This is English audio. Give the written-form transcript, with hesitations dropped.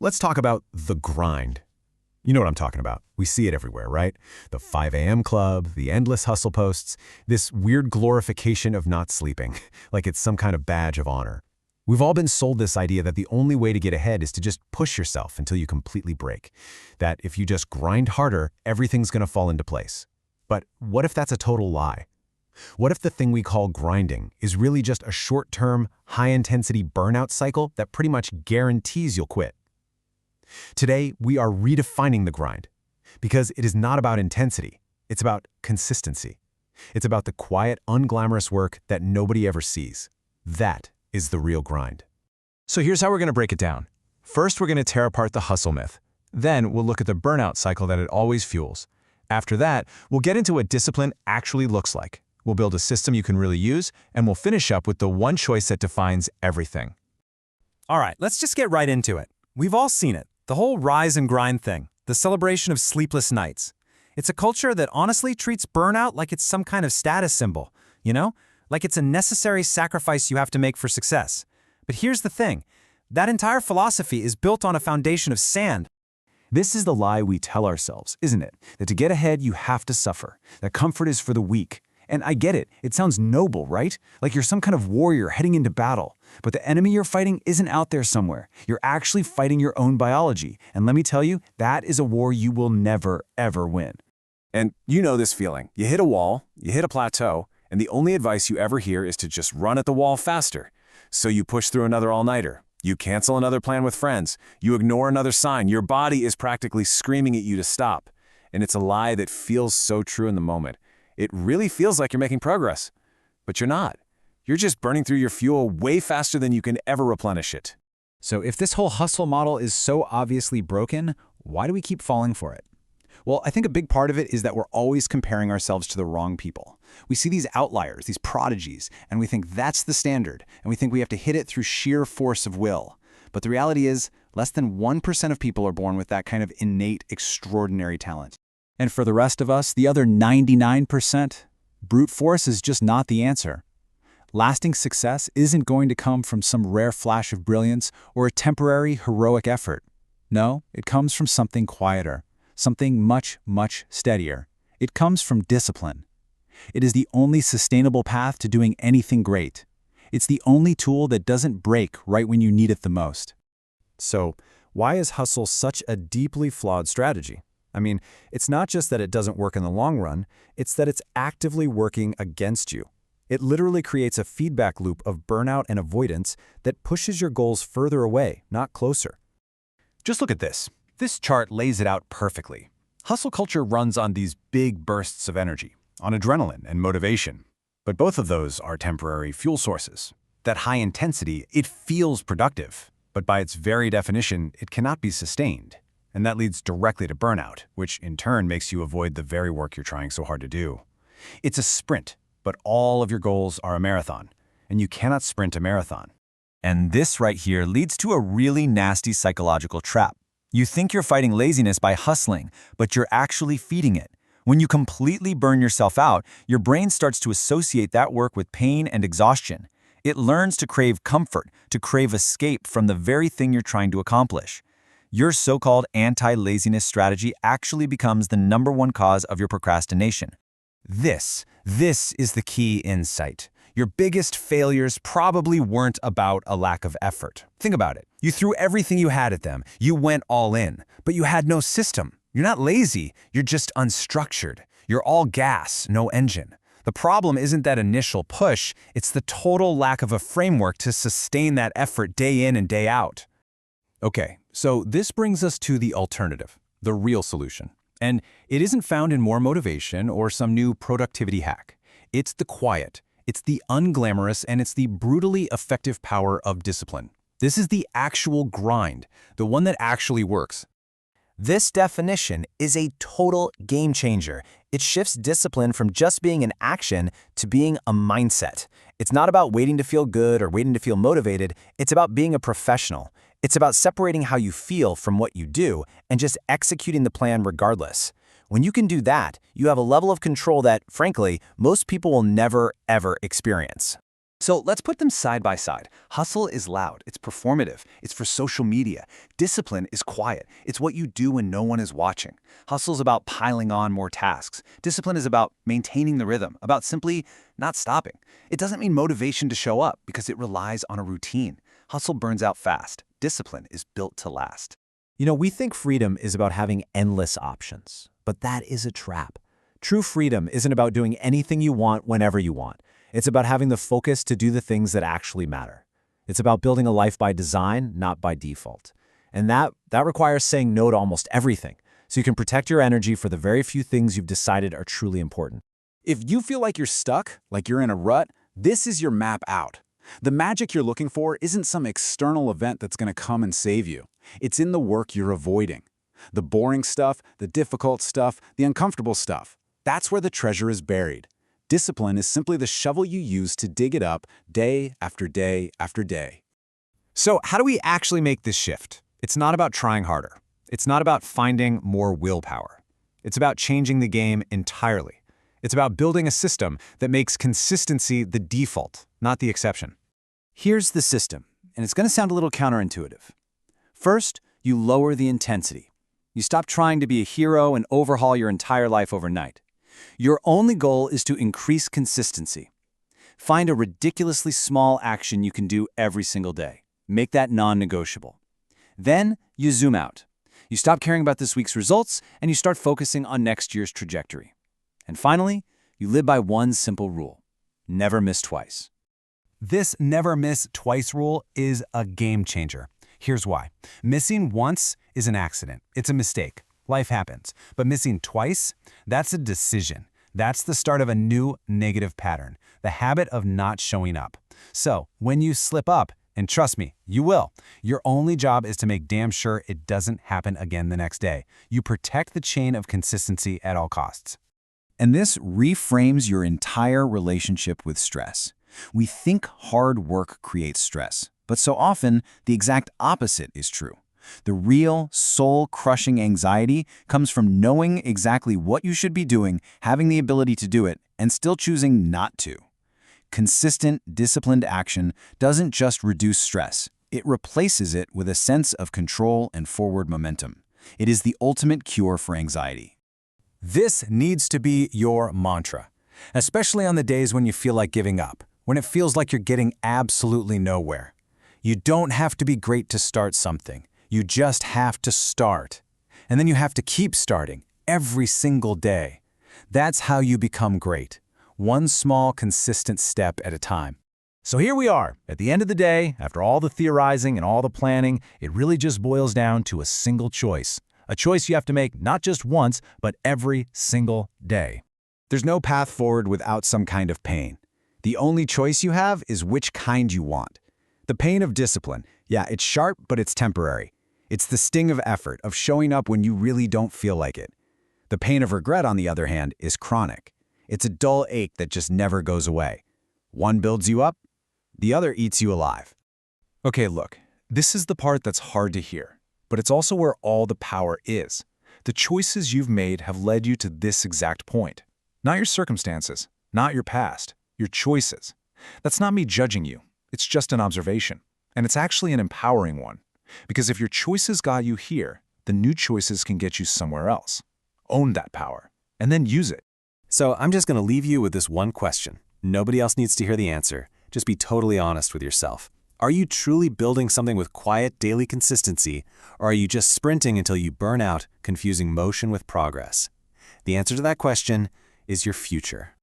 let's talk about the grind. You know what I'm talking about. We see it everywhere, right? The 5 a.m. club, the endless hustle posts, this weird glorification of not sleeping, like it's some kind of badge of honor. We've all been sold this idea that the only way to get ahead is to just push yourself until you completely break. That if you just grind harder, everything's going to fall into place. But what if that's a total lie? What if the thing we call grinding is really just a short-term, high-intensity burnout cycle that pretty much guarantees you'll quit? Today, we are redefining the grind, because it is not about intensity, it's about consistency. It's about the quiet, unglamorous work that nobody ever sees. That is the real grind. So here's how we're going to break it down. First, we're going to tear apart the hustle myth. Then, we'll look at the burnout cycle that it always fuels. After that, we'll get into what discipline actually looks like. We'll build a system you can really use, and we'll finish up with the one choice that defines everything. All right, let's just get right into it. We've all seen it, the whole rise and grind thing, the celebration of sleepless nights. It's a culture that honestly treats burnout like it's some kind of status symbol, like it's a necessary sacrifice you have to make for success. But here's the thing, that entire philosophy is built on a foundation of sand. This is the lie we tell ourselves, isn't it? That to get ahead, you have to suffer, that comfort is for the weak. And I get it, it sounds noble, right? Like you're some kind of warrior heading into battle. But the enemy you're fighting isn't out there somewhere. You're actually fighting your own biology. And let me tell you, that is a war you will never, ever win. And you know this feeling. You hit a wall, you hit a plateau, and the only advice you ever hear is to just run at the wall faster. So you push through another all-nighter. You cancel another plan with friends. You ignore another sign. Your body is practically screaming at you to stop. And it's a lie that feels so true in the moment. It really feels like you're making progress, but you're not. You're just burning through your fuel way faster than you can ever replenish it. So if this whole hustle model is so obviously broken, why do we keep falling for it? Well, I think a big part of it is that we're always comparing ourselves to the wrong people. We see these outliers, these prodigies, and we think that's the standard, and we think we have to hit it through sheer force of will. But the reality is, less than 1% of people are born with that kind of innate, extraordinary talent. And for the rest of us, the other 99%, brute force is just not the answer. Lasting success isn't going to come from some rare flash of brilliance or a temporary heroic effort. No, it comes from something quieter, something much, much steadier. It comes from discipline. It is the only sustainable path to doing anything great. It's the only tool that doesn't break right when you need it the most. So, why is hustle such a deeply flawed strategy? I mean, it's not just that it doesn't work in the long run, it's that it's actively working against you. It literally creates a feedback loop of burnout and avoidance that pushes your goals further away, not closer. Just look at this. This chart lays it out perfectly. Hustle culture runs on these big bursts of energy, on adrenaline and motivation. But both of those are temporary fuel sources. That high intensity, it feels productive, but by its very definition, it cannot be sustained. And that leads directly to burnout, which in turn makes you avoid the very work you're trying so hard to do. It's a sprint, but all of your goals are a marathon, and you cannot sprint a marathon. And this right here leads to a really nasty psychological trap. You think you're fighting laziness by hustling, but you're actually feeding it. When you completely burn yourself out, your brain starts to associate that work with pain and exhaustion. It learns to crave comfort, to crave escape from the very thing you're trying to accomplish. Your so-called anti-laziness strategy actually becomes the #1 cause of your procrastination. This is the key insight. Your biggest failures probably weren't about a lack of effort. Think about it. You threw everything you had at them. You went all in, but you had no system. You're not lazy, you're just unstructured. You're all gas, no engine. The problem isn't that initial push, it's the total lack of a framework to sustain that effort day in and day out. Okay, so this brings us to the alternative, the real solution. And it isn't found in more motivation or some new productivity hack. It's the quiet, it's the unglamorous, and it's the brutally effective power of discipline. This is the actual grind, the one that actually works. This definition is a total game changer. It shifts discipline from just being an action to being a mindset. It's not about waiting to feel good or waiting to feel motivated. It's about being a professional. It's about separating how you feel from what you do and just executing the plan regardless. When you can do that, you have a level of control that, frankly, most people will never, ever experience. So let's put them side by side. Hustle is loud, it's performative, it's for social media. Discipline is quiet, it's what you do when no one is watching. Hustle is about piling on more tasks. Discipline is about maintaining the rhythm, about simply not stopping. It doesn't mean motivation to show up because it relies on a routine. Hustle burns out fast. Discipline is built to last. You know, we think freedom is about having endless options, but that is a trap. True freedom isn't about doing anything you want whenever you want. It's about having the focus to do the things that actually matter. It's about building a life by design, not by default. And that requires saying no to almost everything, so you can protect your energy for the very few things you've decided are truly important. If you feel like you're stuck, like you're in a rut, this is your map out. The magic you're looking for isn't some external event that's going to come and save you. It's in the work you're avoiding. The boring stuff, the difficult stuff, the uncomfortable stuff. That's where the treasure is buried. Discipline is simply the shovel you use to dig it up day after day after day. So how do we actually make this shift? It's not about trying harder. It's not about finding more willpower. It's about changing the game entirely. It's about building a system that makes consistency the default, not the exception. Here's the system, and it's going to sound a little counterintuitive. First, you lower the intensity. You stop trying to be a hero and overhaul your entire life overnight. Your only goal is to increase consistency. Find a ridiculously small action you can do every single day. Make that non-negotiable. Then, you zoom out. You stop caring about this week's results, and you start focusing on next year's trajectory. And finally, you live by one simple rule. Never miss twice. This never miss twice rule is a game changer. Here's why. Missing once is an accident. It's a mistake. Life happens. But missing twice, that's a decision. That's the start of a new negative pattern, the habit of not showing up. So when you slip up, and trust me, you will, your only job is to make damn sure it doesn't happen again the next day. You protect the chain of consistency at all costs. And this reframes your entire relationship with stress. We think hard work creates stress, but so often the exact opposite is true. The real, soul-crushing anxiety comes from knowing exactly what you should be doing, having the ability to do it, and still choosing not to. Consistent, disciplined action doesn't just reduce stress. It replaces it with a sense of control and forward momentum. It is the ultimate cure for anxiety. This needs to be your mantra, especially on the days when you feel like giving up, when it feels like you're getting absolutely nowhere. You don't have to be great to start something. You just have to start. And then you have to keep starting every single day. That's how you become great. One small, consistent step at a time. So here we are. At the end of the day, after all the theorizing and all the planning, it really just boils down to a single choice. A choice you have to make not just once, but every single day. There's no path forward without some kind of pain. The only choice you have is which kind you want. The pain of discipline, yeah, it's sharp, but it's temporary. It's the sting of effort, of showing up when you really don't feel like it. The pain of regret, on the other hand, is chronic. It's a dull ache that just never goes away. One builds you up, the other eats you alive. Okay, look, this is the part that's hard to hear, but it's also where all the power is. The choices you've made have led you to this exact point. Not your circumstances, not your past, your choices. That's not me judging you. It's just an observation. And it's actually an empowering one. Because if your choices got you here, the new choices can get you somewhere else. Own that power, and then use it. So I'm just going to leave you with this one question. Nobody else needs to hear the answer. Just be totally honest with yourself. Are you truly building something with quiet, daily consistency, or are you just sprinting until you burn out, confusing motion with progress? The answer to that question is your future.